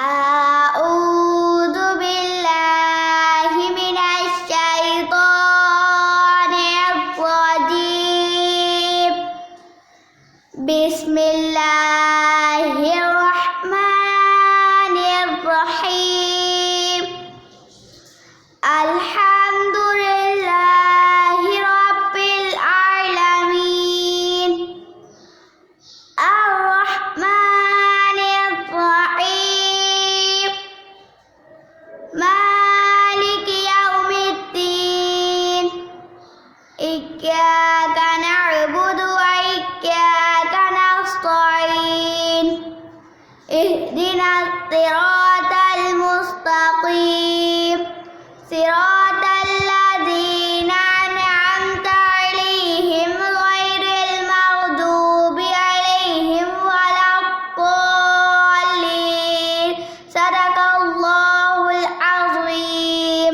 أعوذ بالله من الشيطان الرجيم. بسم الله الرحمن الرحيم. الحمد لله رب العالمين الرحمن الرحيم مالك يوم الدين. إياك نعبد وإياك نستعين. اهدنا الصراط المستقيم صراط